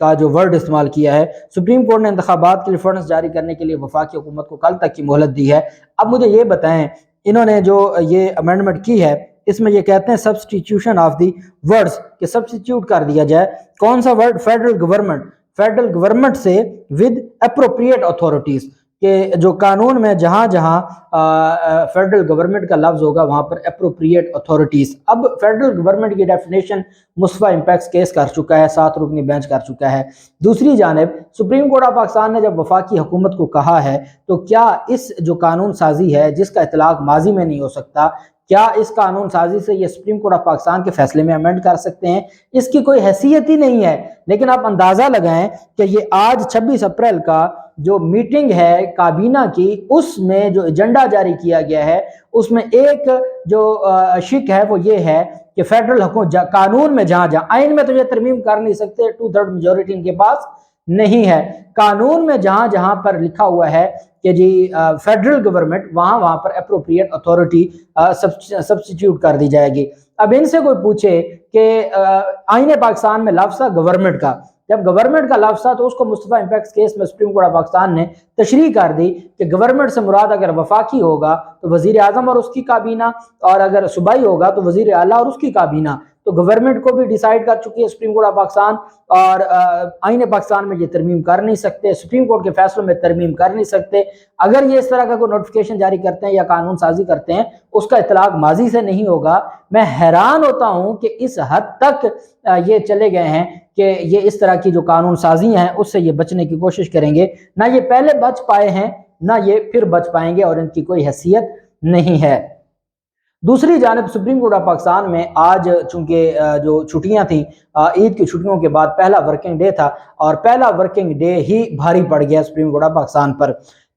کا جو ورڈ استعمال کیا ہے۔ سپریم کورٹ نے انتخابات کے لیے فنڈز جاری کرنے کے لیے وفاقی حکومت کو کل تک کی مہلت دی ہے۔ اب مجھے یہ بتائیں، انہوں نے جو یہ امینڈمنٹ کی ہے اس میں یہ کہتے ہیں سبسٹیٹیوشن آف دی ورڈز، کہ سبسٹیٹیوٹ کر دیا جائے کون سا ورڈ؟ فیڈرل گورنمنٹ سے ود اپروپریٹ اتھارٹیز، کہ جو قانون میں جہاں جہاں فیڈرل گورنمنٹ کا لفظ ہوگا وہاں پر اپروپریٹ اتھارٹیز۔ اب فیڈرل گورنمنٹ کی ڈیفینیشن مصطفیٰ امپیکس کیس کر چکا ہے، 7 رکنی بینچ کر چکا ہے۔ دوسری جانب سپریم کورٹ آف پاکستان نے جب وفاقی حکومت کو کہا ہے تو کیا اس جو قانون سازی ہے جس کا اطلاق ماضی میں نہیں ہو سکتا، کیا اس قانون سازی سے یہ سپریم کورٹ آف پاکستان کے فیصلے میں امینڈ کر سکتے ہیں؟ اس کی کوئی حیثیت ہی نہیں ہے۔ لیکن آپ اندازہ لگائیں کہ یہ آج 26 اپریل کا جو میٹنگ ہے کابینہ کی، اس میں جو ایجنڈا جاری کیا گیا ہے اس میں ایک جو شک ہے وہ یہ ہے کہ فیڈرل حکومت قانون میں جہاں جہاں، آئین میں تو یہ ترمیم کر نہیں سکتے، 2/3 میجورٹی ان کے پاس نہیں ہے، قانون میں جہاں جہاں پر لکھا ہوا ہے کہ جی فیڈرل گورنمنٹ، وہاں پر اپروپریٹ اتھارٹی سبسٹیٹیوٹ کر دی جائے گی۔ اب ان سے کوئی پوچھے کہ آئین پاکستان میں لفظ تھا گورنمنٹ کا، جب گورنمنٹ کا لفظ تھا تو اس کو مصطفیٰ امپیکس کیس میں سپریم کورٹ آف پاکستان نے تشریح کر دی کہ گورنمنٹ سے مراد اگر وفاقی ہوگا تو وزیر اعظم اور اس کی کابینہ، اور اگر صوبائی ہوگا تو وزیر اعلیٰ اور اس کی کابینہ۔ تو گورنمنٹ کو بھی ڈیسائیڈ کر چکی ہے سپریم کورٹ آف پاکستان، اور آئین پاکستان میں یہ ترمیم کر نہیں سکتے، سپریم کورٹ کے فیصلوں میں ترمیم کر نہیں سکتے۔ اگر یہ اس طرح کا کوئی نوٹیفیکیشن جاری کرتے ہیں یا قانون سازی کرتے ہیں اس کا اطلاق ماضی سے نہیں ہوگا۔ میں حیران ہوتا ہوں کہ اس حد تک یہ چلے گئے ہیں کہ یہ اس طرح کی جو قانون سازیاں ہیں اس سے یہ بچنے کی کوشش کریں گے۔ نہ یہ پہلے بچ پائے ہیں نہ یہ پھر بچ پائیں گے، اور ان کی کوئی حیثیت نہیں ہے۔ دوسری جانب سپریم کورٹ آف پاکستان میں آج چونکہ جو چھٹیاں تھیں، عید کی چھٹیوں کے بعد پہلا ورکنگ ڈے تھا، اور پہلا ورکنگ ڈے ہی بھاری پڑ گیا supreme Court of Pakistan per.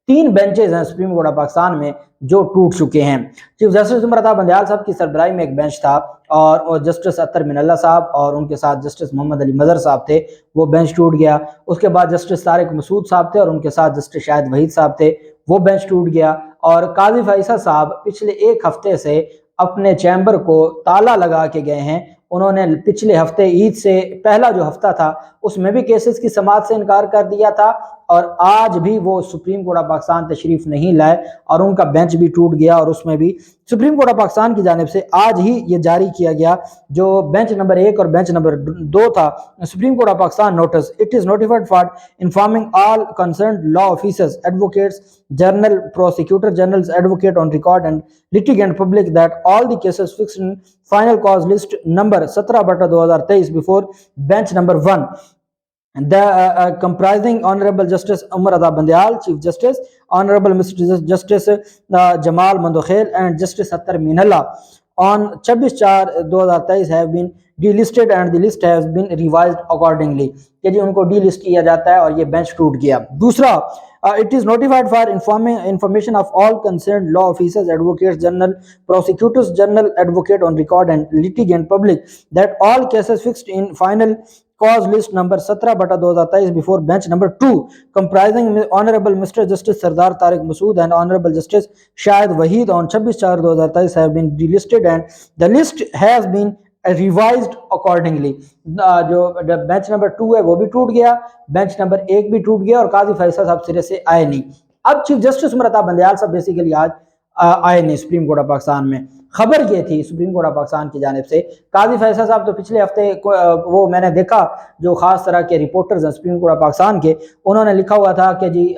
3 benches ہیں سپریم کورٹ آف پاکستان میں جو ٹوٹ چکے ہیں۔ چیف جسٹس عمر عطا بندیال صاحب کی سربراہی میں ایک بینچ تھا، اور جسٹس اطہر من اللہ صاحب اور ان کے ساتھ جسٹس محمد علی مظہر صاحب تھے، وہ بینچ ٹوٹ گیا۔ اس کے بعد جسٹس طارق مسعود صاحب تھے اور ان کے ساتھ جسٹس شاہد وحید صاحب تھے، وہ بینچ ٹوٹ گیا۔ اور قاضی فیصل صاحب پچھلے 1 ہفتے سے اپنے چیمبر کو تالا لگا کے گئے ہیں۔ انہوں نے پچھلے ہفتے عید سے پہلا جو ہفتہ تھا اس میں بھی کیسز کی سماعت سے انکار کر دیا تھا، اور آج بھی وہ سپریم کورٹ آف پاکستان تشریف نہیں لائے، اور ان کا بینچ بھی ٹوٹ گیا۔ اور اس میں بھی سپریم کورٹ آف پاکستان کی جانب سے آج ہی یہ جاری کیا گیا جو بینچ نمبر 1 اور بینچ نمبر 2 تھا، Supreme Court of Pakistan notice it is notified for informing all concerned law officers, advocates general, prosecutor generals, advocate on record and litigant public that all the cases fixed in final cause list number 17/2023 before bench number 1, the comprising Honorable Justice Umar Ata Bandial, Chief Justice, Honorable Mr. Justice Jamal Mandokhel and Justice Athar Minalla on 26/4/2023 have been delisted and the list has been revised accordingly، کہ جی ان کو D list کیا جاتا ہے اور یہ bench ٹوٹ گیا۔ دوسرا it is notified for information of all concerned law officers, advocates general, prosecutors general, advocate on record and litigant public that all cases fixed in final cause list number 17/2023 before bench number 2 comprising Honorable Mr. Justice Sardar Tariq Masood and Honorable Justice Shahid Waheed on 26/4/2023 have been delisted and the list has been revised accordingly. جو bench number 2 ہے وہ بھی ٹوٹ گیا، bench number 1 بھی ٹوٹ گیا، اور قاضی فیصل صاحب سرے سے آئے نہیں۔ اب چیف جسٹس عمر عطا بندیال صاحب بیسیکلی آج آئے نہیں سپریم کورٹ آف پاکستان میں۔ خبر یہ تھی سپریم کورٹ آف پاکستان کی جانب سے، قاضی فیصل صاحب تو پچھلے ہفتے وہ میں نے دیکھا جو خاص طرح کے رپورٹرز ہیں سپریم کورٹ آف پاکستان کے، انہوں نے لکھا ہوا تھا کہ جی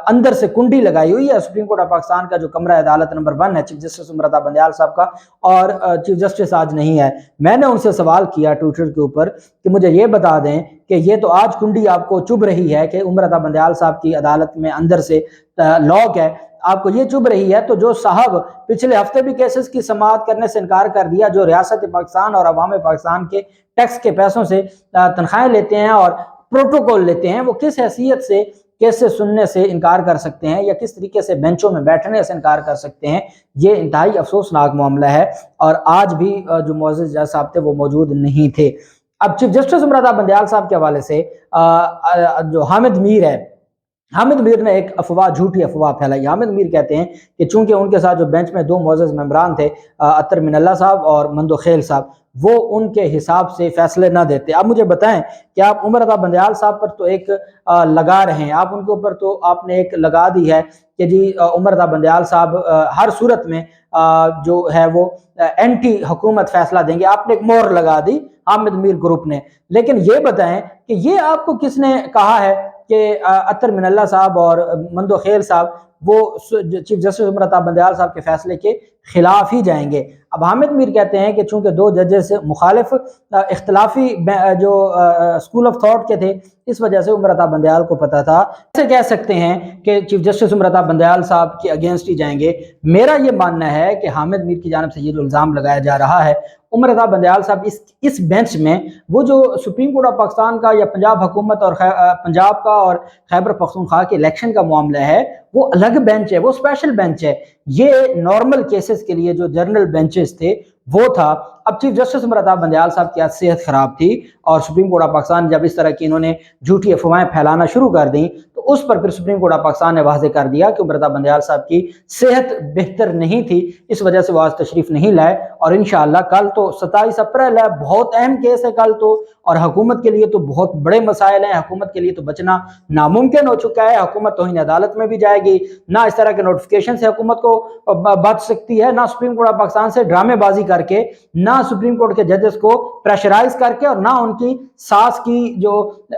اندر سے کنڈی لگائی ہوئی ہے سپریم کورٹ آف پاکستان کا جو کمرہ عدالت نمبر 1 ہے چیف جسٹس عمر عطا بندیال صاحب کا، اور چیف جسٹس آج نہیں ہے۔ میں نے ان سے سوال کیا ٹویٹر کے اوپر کہ مجھے یہ بتا دیں کہ یہ تو آج کنڈی آپ کو چبھ رہی ہے کہ عمر عطا بندیال صاحب کی عدالت میں اندر سے لاک ہے، آپ کو یہ چبھ رہی ہے، تو جو صاحب پچھلے ہفتے بھی کیسز کی سماعت کرنے سے انکار کر دیا، جو ریاست پاکستان اور عوام پاکستان کے ٹیکس کے پیسوں سے تنخواہیں لیتے ہیں اور پروٹوکول لیتے ہیں، وہ کس حیثیت سے کیسز سننے سے انکار کر سکتے ہیں یا کس طریقے سے بینچوں میں بیٹھنے سے انکار کر سکتے ہیں؟ یہ انتہائی افسوسناک معاملہ ہے، اور آج بھی جو معزز جج صاحب تھے وہ موجود نہیں تھے۔ اب چیف جسٹس عمر عطا بندیال صاحب کے حوالے سے جو حامد میر ہے، حامد میر نے ایک افواہ، جھوٹی افواہ پھیلائی۔ حامد میر کہتے ہیں کہ چونکہ ان کے ساتھ جو بینچ میں دو معزز ممبران تھے، اطہر من اللہ صاحب اور مندو خیل صاحب، وہ ان کے حساب سے فیصلے نہ دیتے۔ آپ مجھے بتائیں کہ آپ عمر عطا بندیال صاحب پر تو ایک لگا رہے ہیں، آپ ان کے اوپر تو آپ نے ایک لگا دی ہے کہ جی عمر عطا بندیال صاحب ہر صورت میں جو ہے وہ اینٹی حکومت فیصلہ دیں گے، آپ نے ایک مہر لگا دی حامد میر گروپ نے۔ لیکن یہ بتائیں کہ یہ آپ کو کس نے کہا ہے کہ اطہر من اللہ صاحب اور مندو خیل صاحب وہ چیف جسٹس عمر عطا بندیال صاحب کے فیصلے کے خلاف ہی جائیں گے؟ اب حامد میر کہتے ہیں کہ چونکہ دو ججز مخالف اختلافی جو اسکول آف تھاٹ کے تھے، اس وجہ سے عمر عطا بندیال کو پتہ تھا۔ ایسے کہہ سکتے ہیں کہ چیف جسٹس عمر عطا بندیال صاحب کے اگینسٹ ہی جائیں گے۔ میرا یہ ماننا ہے کہ حامد میر کی جانب سے یہ جو الزام لگایا جا رہا ہے، عمر عطا بندیال صاحب اس بینچ میں، وہ جو سپریم کورٹ آف پاکستان کا یا پنجاب حکومت اور پنجاب کا اور خیبر پختونخوا کے الیکشن کا معاملہ ہے، وہ الگ بینچ ہے، وہ اسپیشل بینچ ہے۔ یہ نارمل کیسز کے لیے جو جرنل بینچز تھے وہ تھا۔ اب چیف جسٹس عمر عطا بندیال صاحب کی صحت خراب تھی، اور سپریم کورٹ آف پاکستان جب اس طرح کی انہوں نے جھوٹی افواہیں پھیلانا شروع کر دیں تو اس پر پھر سپریم کورٹ آف پاکستان نے واضح کر دیا کہ عمر عطا بندیال صاحب کی صحت بہتر نہیں تھی، اس وجہ سے وہ آج تشریف نہیں لائے۔ اور انشاءاللہ کل تو 27 اپریل ہے، بہت اہم کیس ہے کل تو، اور حکومت کے لیے تو بہت بڑے مسائل ہیں، حکومت کے لیے تو بچنا ناممکن ہو چکا ہے۔ حکومت توہین عدالت میں بھی جائے گی، نہ اس طرح کے نوٹیفکیشن سے حکومت کو بچ سکتی ہے، نہ سپریم کورٹ آف پاکستان سے ڈرامے بازی کر کے، نہ سپریم کورٹ کے ججز کو پریشرائز کر کے، اور نہ ان کی ساس کی جو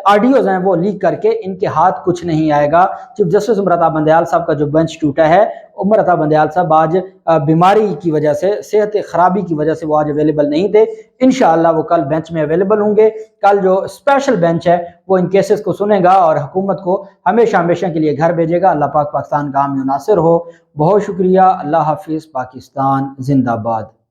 آڈیوز ہیں وہ لیک کر کے ان کے ہاتھ کچھ نہیں آئے گا۔ چیف جسٹس عمر عطا بندیال صاحب کا جو بینچ ٹوٹا ہے، عمر عطا بندیال صاحب آج بیماری کی وجہ سے، صحت خرابی کی وجہ سے وہ آج اویلیبل نہیں تھے۔ انشاءاللہ وہ کل بینچ میں اویلیبل ہوں گے۔ کل جو اسپیشل بینچ ہے وہ ان کیسز کو سنے گا اور حکومت کو ہمیشہ ہمیشہ کے لیے گھر بھیجے گا۔ اللہ پاک پاکستان کا حامی و ناصر ہو۔ بہت شکریہ۔ اللہ حافظ۔ پاکستان زندہ باد۔